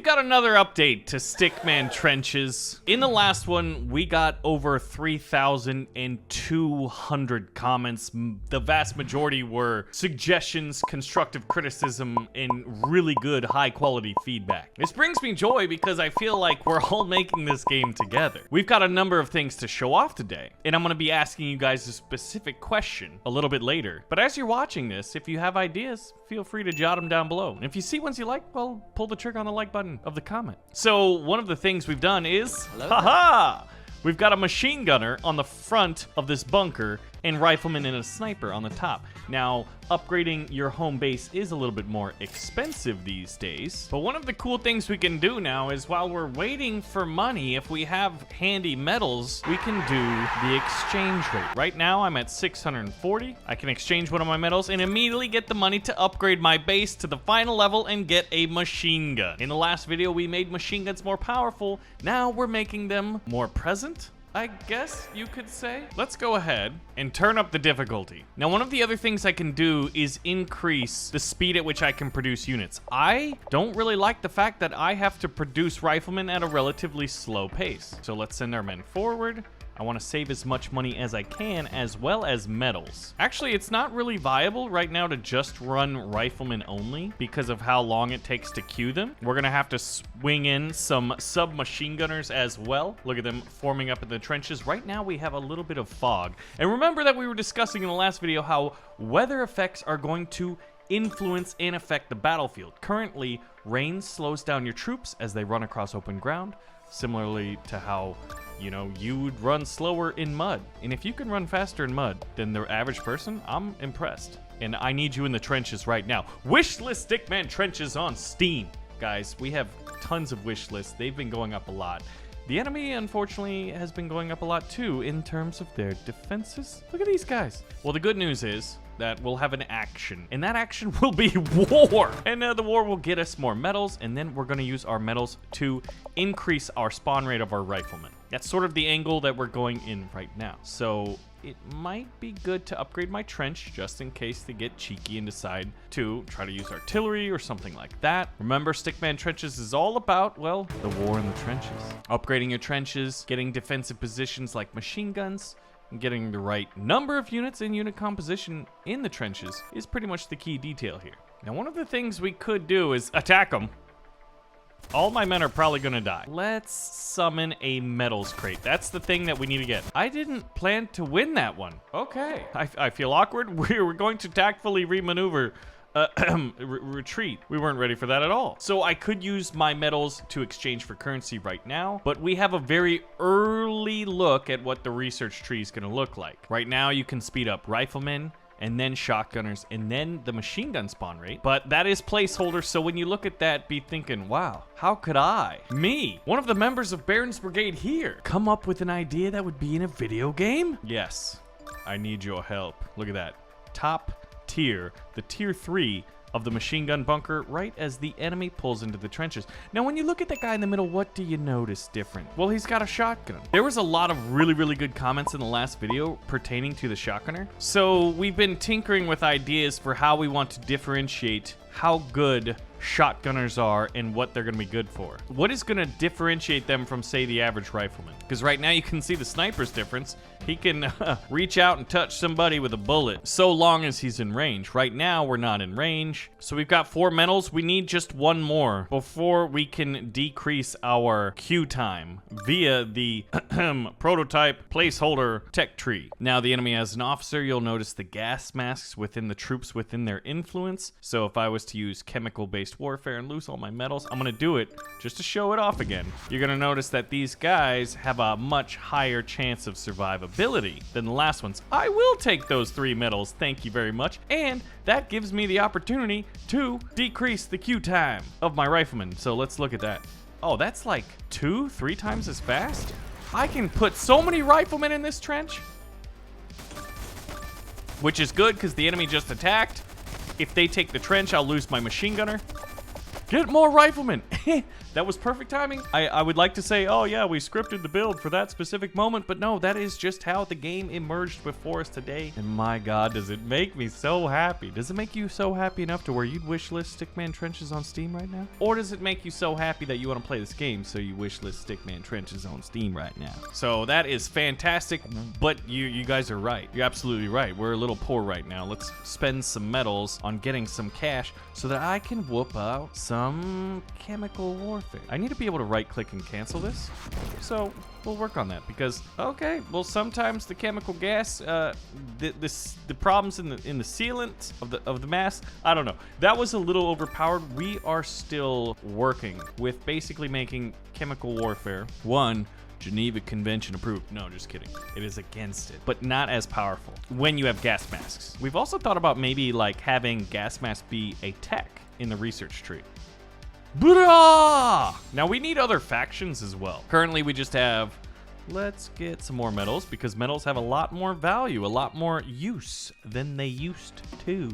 got another update to Stickman Trenches. In the last one, we got over 3,200 comments. The vast majority were suggestions, constructive criticism, and really good high-quality feedback. This brings me joy because I feel like we're all making this game together. We've got a number of things to show off today, and I'm going to be asking you guys a specific question a little bit later. But as you're watching this, if you have ideas, feel free to jot them down below. And if you see ones you like, well, pull the trigger on the like button of the comment. So one of the things we've done is, haha! We've got a machine gunner on the front of this bunker and rifleman and a sniper on the top. Now, upgrading your home base is a little bit more expensive these days, but one of the cool things we can do now is while we're waiting for money, if we have handy metals, we can do the exchange rate. Right now, I'm at 640. I can exchange one of my metals and immediately get the money to upgrade my base to the final level and get a machine gun. In the last video, we made machine guns more powerful. Now we're making them more present, I guess you could say. Let's go ahead and turn up the difficulty. Now, one of the other things I can do is increase the speed at which I can produce units. I don't really like the fact that I have to produce riflemen at a relatively slow pace. So let's send our men forward. I want to save as much money as I can, as well as metals. Actually, it's not really viable right now to just run riflemen only because of how long it takes to queue them. We're going to have to swing in some submachine gunners as well. Look at them forming up in the trenches. Right now, we have a little bit of fog. And remember that we were discussing in the last video how weather effects are going to influence and affect the battlefield. Currently, rain slows down your troops as they run across open ground, similarly to how you would run slower in mud. And if you can run faster in mud than the average person, I'm impressed. And I need you in the trenches right now. Wishlist Stickman Trenches on Steam. Guys, we have tons of wish lists. They've been going up a lot. The enemy, unfortunately, has been going up a lot too in terms of their defenses. Look at these guys. Well, the good news is that we'll have an action, and that action will be war. And the war will get us more metals, and then we're gonna use our metals to increase our spawn rate of our riflemen. That's sort of the angle that we're going in right now. So it might be good to upgrade my trench just in case they get cheeky and decide to try to use artillery or something like that. Remember, Stickman Trenches is all about, well, the war in the trenches. Upgrading your trenches, getting defensive positions like machine guns, and getting the right number of units and unit composition in the trenches is pretty much the key detail here. Now, one of the things we could do is attack them. All my men are probably gonna die. Let's summon a metals crate. That's the thing that we need to get. I didn't plan to win that one. Okay. I feel awkward. We're going to tactfully remaneuver. Retreat. We weren't ready for that at all. So I could use my metals to exchange for currency right now, but we have a very early look at what the research tree is gonna look like. Right now, you can speed up riflemen, and then shotgunners, and then the machine gun spawn rate. But that is placeholder, so when you look at that, be thinking, wow, how could me, one of the members of Baron's Brigade here, come up with an idea that would be in a video game? Yes, I need your help. Look at that. Top tier, the tier 3 of the machine gun bunker right as the enemy pulls into the trenches. Now, when you look at that guy in the middle, what do you notice different? Well, he's got a shotgun. There was a lot of really good comments in the last video pertaining to the shotgunner. So we've been tinkering with ideas for how we want to differentiate how good shotgunners are and what they're going to be good for. What is going to differentiate them from, say, the average rifleman? Because right now you can see the sniper's difference. He can reach out and touch somebody with a bullet so long as he's in range. Right now we're not in range. So we've got 4 metals. We need just 1 more before we can decrease our queue time via the prototype placeholder tech tree. Now the enemy has an officer. You'll notice the gas masks within the troops within their influence. So if I was to use chemical-based warfare and lose all my metals, I'm gonna do it just to show it off again. You're gonna notice that these guys have a much higher chance of survivability than the last ones. I will take those 3 metals, thank you very much, and that gives me the opportunity to decrease the queue time of my riflemen. So let's look at that. Oh, that's like 2-3 times as fast? I can put so many riflemen in this trench, which is good because the enemy just attacked. If they take the trench, I'll lose my machine gunner. Get more riflemen. That was perfect timing. I would like to say, oh yeah, we scripted the build for that specific moment, but no, that is just how the game emerged before us today. And my God, does it make me so happy. Does it make you so happy enough to where you'd wishlist Stickman Trenches on Steam right now? Or does it make you so happy that you want to play this game so you wishlist Stickman Trenches on Steam right now? So that is fantastic, but you guys are right. You're absolutely right. We're a little poor right now. Let's spend some medals on getting some cash so that I can whoop out some chemical warfare. I need to be able to right-click and cancel this, so we'll work on that because, okay, well, sometimes the chemical gas, the problems in the sealant of the mass, I don't know. That was a little overpowered. We are still working with basically making chemical warfare one Geneva Convention approved. No, just kidding. It is against it, but not as powerful when you have gas masks. We've also thought about maybe like having gas masks be a tech in the research tree. Booyah! Now we need other factions as well. Currently we just have, let's get some more metals because metals have a lot more value, a lot more use than they used to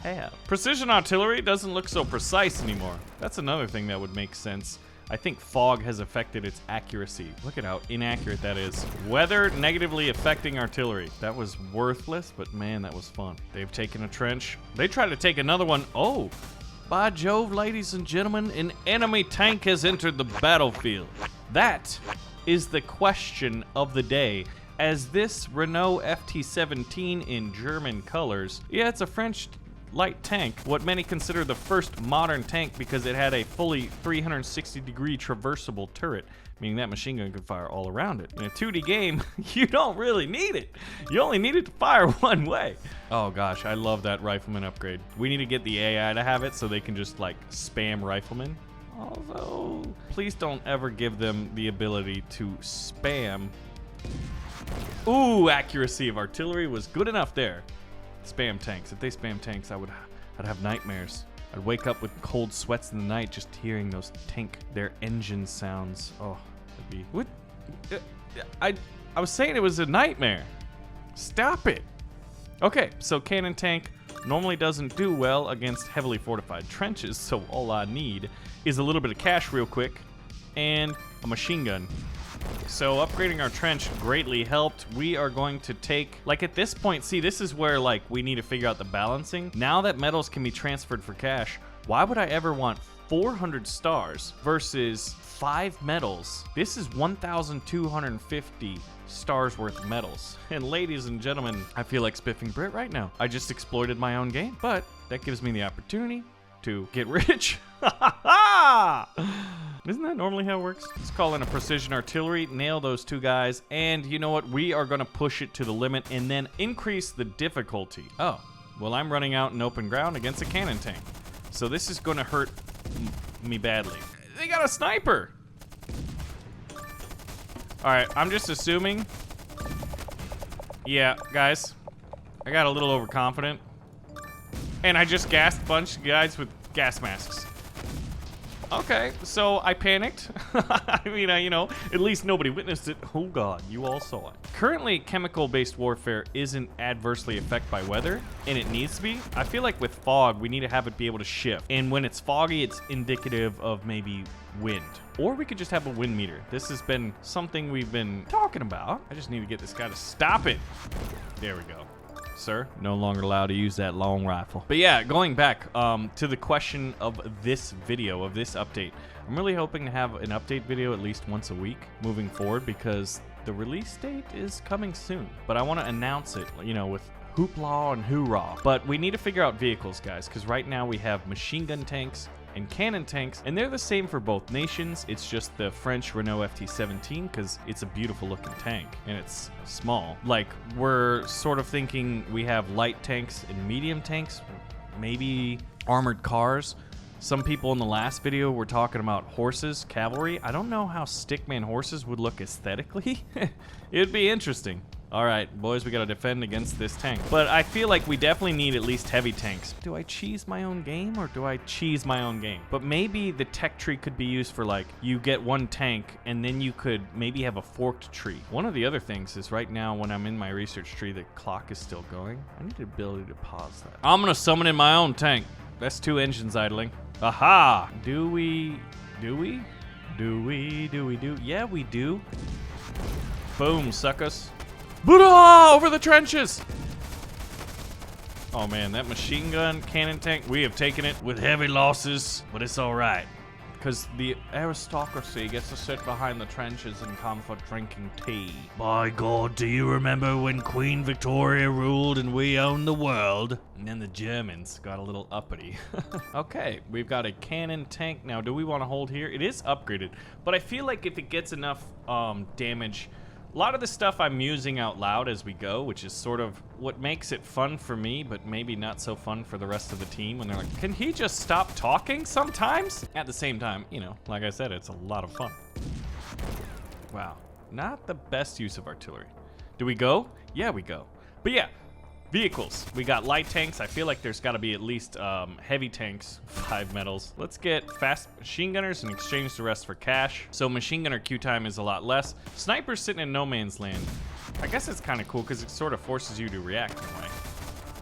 have. Precision artillery doesn't look so precise anymore. That's another thing that would make sense. I think fog has affected its accuracy. Look at how inaccurate that is. Weather negatively affecting artillery. That was worthless, but man, that was fun. They've taken a trench. They tried to take another one. Oh, by Jove, ladies and gentlemen, an enemy tank has entered the battlefield. That is the question of the day. As this Renault FT17 in German colors, yeah, it's a French light tank, what many consider the first modern tank because it had a fully 360-degree traversable turret, meaning that machine gun could fire all around it. In a 2D game, you don't really need it. You only need it to fire one way. Oh gosh, I love that rifleman upgrade. We need to get the AI to have it so they can just like spam riflemen. Although, please don't ever give them the ability to spam. Ooh, accuracy of artillery was good enough there. Spam tanks. If they spam tanks, I'd have nightmares. I'd wake up with cold sweats in the night just hearing those their engine sounds. Oh, that'd be what? I was saying it was a nightmare. Stop it. Okay, so cannon tank normally doesn't do well against heavily fortified trenches, so all I need is a little bit of cash real quick and a machine gun. So upgrading our trench greatly helped. We are going to take, like at this point, see, this is where like we need to figure out the balancing. Now that metals can be transferred for cash, why would I ever want 400 stars versus 5 metals? This is 1,250 stars worth of metals. And ladies and gentlemen, I feel like spiffing Brit right now. I just exploited my own game, but that gives me the opportunity to get rich. Isn't that normally how it works? Let's call in a precision artillery, nail those two guys, and you know what? We are gonna push it to the limit and then increase the difficulty. Oh, well, I'm running out in open ground against a cannon tank. So this is gonna hurt me badly. They got a sniper! All right, I'm just assuming. Yeah, guys, I got a little overconfident. And I just gassed a bunch of guys with gas masks. Okay, so I panicked. I mean, you know, at least nobody witnessed it. Oh God, you all saw it. Currently, chemical-based warfare isn't adversely affected by weather, and it needs to be. I feel like with fog, we need to have it be able to shift. And when it's foggy, it's indicative of maybe wind. Or we could just have a wind meter. This has been something we've been talking about. I just need to get this guy to stop it. There we go. Sir, no longer allowed to use that long rifle. But yeah, going back to the question of this video, of this update, I'm really hoping to have an update video at least once a week moving forward because the release date is coming soon. But I want to announce it, you know, with hoopla and hoorah. But we need to figure out vehicles, guys, because right now we have machine gun tanks and cannon tanks, and they're the same for both nations. It's just the French Renault FT17 because it's a beautiful looking tank and it's small. Like, we're sort of thinking we have light tanks and medium tanks, maybe armored cars. Some people in the last video were talking about horses, cavalry. I don't know how Stickman horses would look aesthetically. It'd be interesting. All right, boys, we gotta defend against this tank. But I feel like we definitely need at least heavy tanks. Do I cheese my own game or do I cheese my own game? But maybe the tech tree could be used for like, you get one tank and then you could maybe have a forked tree. One of the other things is right now when I'm in my research tree, the clock is still going. I need the ability to pause that. I'm gonna summon in my own tank. that's 2 engines idling. Aha! Do we? Yeah, we do. Boom, suckers. Buddha! Over the trenches! Oh man, that machine gun cannon tank, we have taken it with heavy losses, but it's all right. Because the aristocracy gets to sit behind the trenches in comfort drinking tea. By God, do you remember when Queen Victoria ruled and we owned the world? And then the Germans got a little uppity. Okay, we've got a cannon tank. Now, do we want to hold here? It is upgraded, but I feel like if it gets enough damage, a lot of the stuff I'm musing out loud as we go, which is sort of what makes it fun for me, but maybe not so fun for the rest of the team when they're like, can he just stop talking sometimes? At the same time, you know, like I said, it's a lot of fun. Wow, not the best use of artillery. Do we go? Yeah, we go. But yeah, vehicles. We got light tanks. I feel like there's got to be at least heavy tanks, 5 medals. Let's get fast machine gunners and exchange the rest for cash. So machine gunner queue time is a lot less. Snipers sitting in no man's land. I guess it's kind of cool because it sort of forces you to react in a way.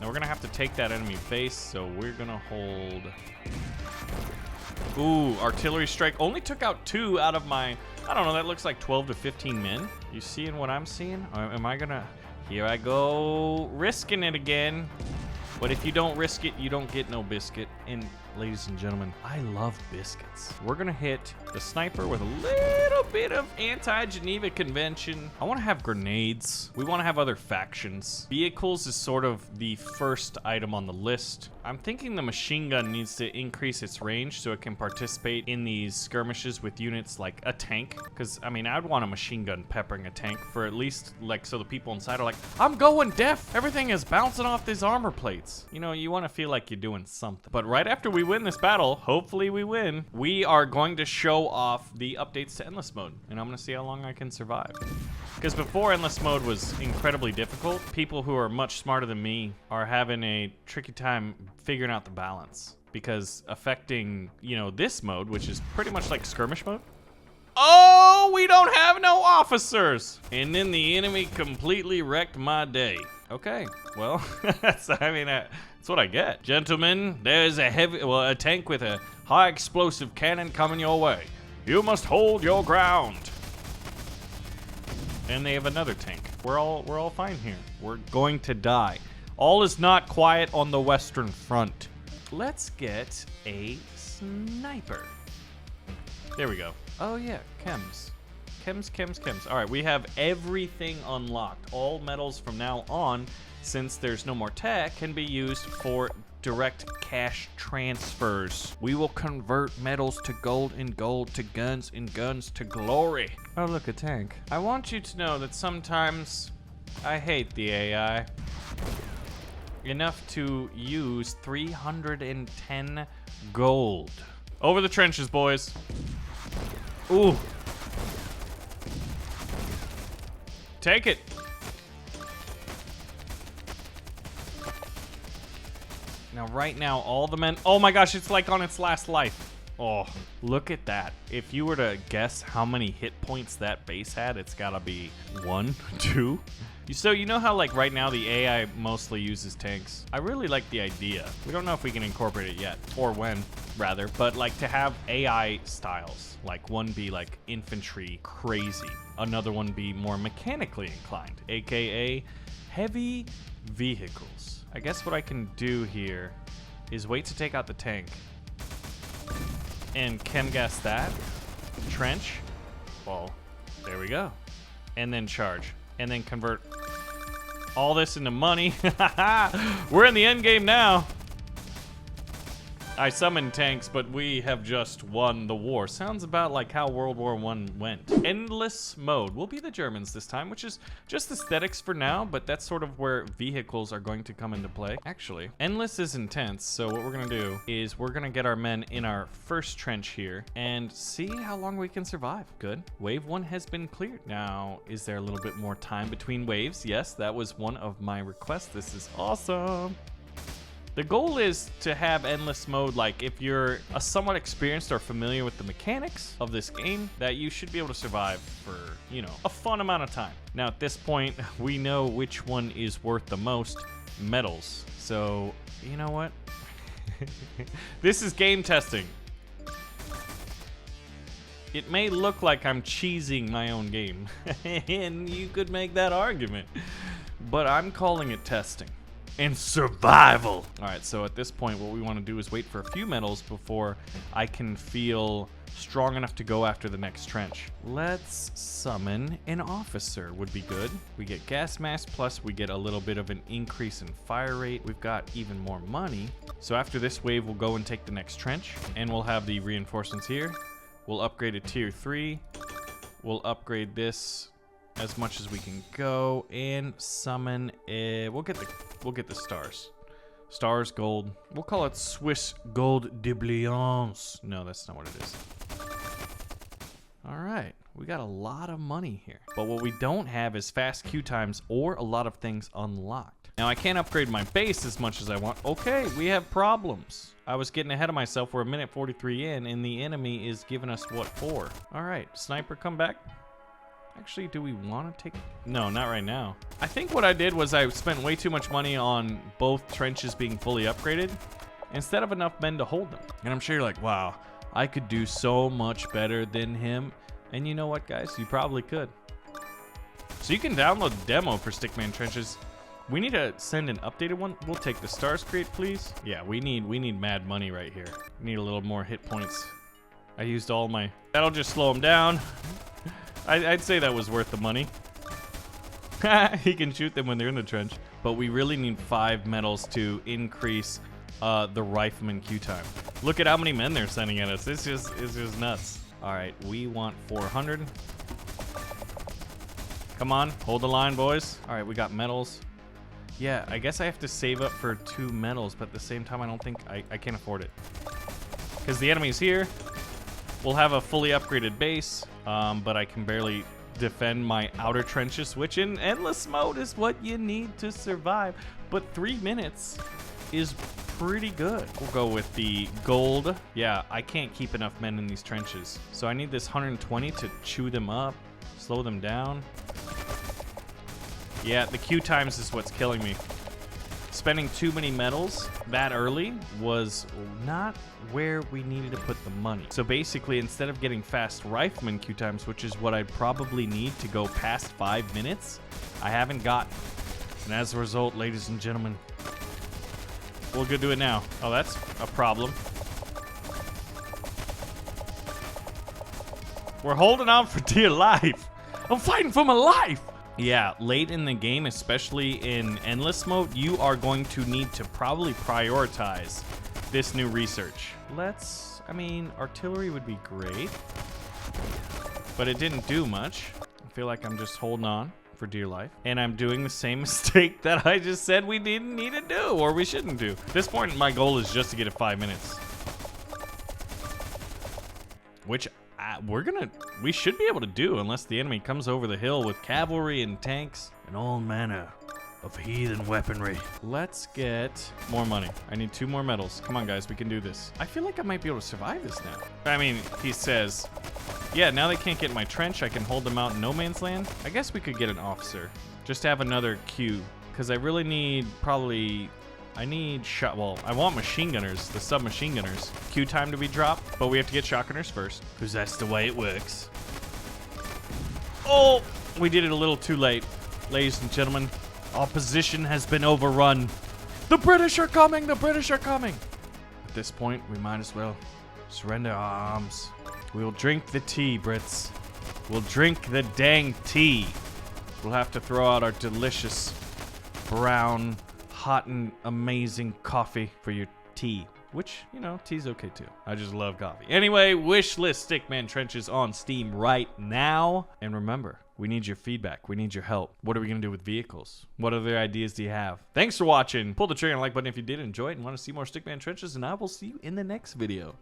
Now we're going to have to take that enemy base, so we're going to hold... Ooh, artillery strike. Only took out 2 out of my... I don't know, that looks like 12 to 15 men. You seeing what I'm seeing? Am I going to... Here I go, risking it again. But if you don't risk it, you don't get no biscuit. And ladies and gentlemen, I love biscuits. We're gonna hit the sniper with a little bit of anti-Geneva Convention. I wanna have grenades. We wanna have other factions. Vehicles is sort of the first item on the list. I'm thinking the machine gun needs to increase its range so it can participate in these skirmishes with units like a tank. Because, I mean, I'd want a machine gun peppering a tank for at least, like, so the people inside are like, I'm going deaf. Everything is bouncing off these armor plates. You know, you want to feel like you're doing something. But right after we win this battle, hopefully we win, we are going to show off the updates to Endless Mode. And I'm going to see how long I can survive. Because before Endless Mode was incredibly difficult, people who are much smarter than me are having a tricky time figuring out the balance. Because affecting, you know, this mode, which is pretty much like skirmish mode. Oh, we don't have no officers! And then the enemy completely wrecked my day. Okay, well, that's what I get. Gentlemen, there's a tank with a high explosive cannon coming your way. You must hold your ground. And they have another tank. We're all fine here. We're going to die. All is not quiet on the Western Front. Let's get a sniper. There we go. Oh yeah, chems. All right, we have everything unlocked. All metals from now on, since there's no more tech, can be used for direct cash transfers. We will convert metals to gold and gold to guns and guns to glory. Oh, look, a tank. I want you to know that sometimes I hate the AI. Enough to use 310 gold. Over the trenches, boys. Ooh. Take it. Now, right now, all the men... Oh my gosh, it's like on its last life. Oh, look at that. If you were to guess how many hit points that base had, it's gotta be 1, 2. So you know how like right now the AI mostly uses tanks? I really like the idea. We don't know if we can incorporate it yet, or when, rather, but like to have AI styles. Like one be like infantry crazy, another one be more mechanically inclined, aka heavy vehicles. I guess what I can do here is wait to take out the tank and chem gas that, trench, well, there we go, and then charge, and then convert all this into money. We're in the end game now. I summoned tanks, but we have just won the war. Sounds about like how World War I went. Endless mode. We'll be the Germans this time, which is just aesthetics for now, but that's sort of where vehicles are going to come into play. Actually, endless is intense, so what we're gonna do is we're gonna get our men in our first trench here and see how long we can survive. Good. Wave 1 has been cleared. Now, is there a little bit more time between waves? Yes, that was one of my requests. This is awesome. The goal is to have endless mode, like if you're a somewhat experienced or familiar with the mechanics of this game, that you should be able to survive for, you know, a fun amount of time. Now at this point, we know which one is worth the most, metals. So, you know what? This is game testing. It may look like I'm cheesing my own game, and you could make that argument, but I'm calling it testing and survival. All right, so at this point, what we want to do is wait for a few medals before I can feel strong enough to go after the next trench. Let's summon an officer would be good. We get gas mask, plus we get a little bit of an increase in fire rate. We've got even more money. So after this wave, we'll go and take the next trench, and we'll have the reinforcements here. We'll upgrade to tier 3. We'll upgrade this as much as we can go, and summon we'll get the stars. Stars, gold. We'll call it Swiss gold doubloons. No, that's not what it is. All right, we got a lot of money here. But what we don't have is fast queue times or a lot of things unlocked. Now, I can't upgrade my base as much as I want. Okay, we have problems. I was getting ahead of myself. We're a minute 43 in, and the enemy is giving us what for? All right, sniper, come back. Actually, do we want to take... No, not right now. I think what I did was I spent way too much money on both trenches being fully upgraded instead of enough men to hold them. And I'm sure you're like, wow, I could do so much better than him. And you know what, guys? You probably could. So you can download the demo for Stickman Trenches. We need to send an updated one. We'll take the stars crate, please. Yeah, we need mad money right here. We need a little more hit points. I used all my... That'll just slow him down. I'd say that was worth the money. He can shoot them when they're in the trench. But we really need 5 medals to increase the rifleman queue time. Look at how many men they're sending at us. It's just nuts. All right, we want 400. Come on, hold the line, boys. All right, we got medals. Yeah, I guess I have to save up for 2 medals, but at the same time, I don't think I can't afford it. Because the enemy's here. We'll have a fully upgraded base, but I can barely defend my outer trenches, which in endless mode is what you need to survive. But 3 minutes is pretty good. We'll go with the gold. Yeah, I can't keep enough men in these trenches. So I need this 120 to chew them up, slow them down. Yeah, the queue times is what's killing me. Spending too many medals that early was not where we needed to put the money. So basically, instead of getting fast rifleman queue times, which is what I'd probably need to go past 5 minutes, I haven't gotten. And as a result, ladies and gentlemen, we'll go do it now. Oh, that's a problem. We're holding on for dear life. I'm fighting for my life. Yeah, late in the game, especially in endless mode, you are going to need to probably prioritize this new research. I mean, artillery would be great, but it didn't do much. I feel like I'm just holding on for dear life, and I'm doing the same mistake that I just said we didn't need to do, or we shouldn't do. At this point, my goal is just to get it 5 minutes, which we should be able to do unless the enemy comes over the hill with cavalry and tanks and all manner of heathen weaponry. Let's get more money. I need 2 more medals. Come on, guys, we can do this. I feel like I might be able to survive this now. I mean, he says, yeah, now they can't get in my trench. I can hold them out in no man's land. I guess we could get an officer. Just to have another queue, because I really need I want machine gunners, the submachine gunners. Queue time to be dropped, but we have to get shotgunners first, because that's the way it works. Oh, we did it a little too late. Ladies and gentlemen, our position has been overrun. The British are coming, the British are coming. At this point, we might as well surrender our arms. We'll drink the tea, Brits. We'll drink the dang tea. We'll have to throw out our delicious brown, hot and amazing coffee for your tea, which, you know, tea's okay too. I just love coffee. Anyway, Wishlist Stickman Trenches on Steam right now. And remember, we need your feedback. We need your help. What are we going to do with vehicles? What other ideas do you have? Thanks for watching. Pull the trigger and like button if you did enjoy it and want to see more Stickman Trenches, and I will see you in the next video.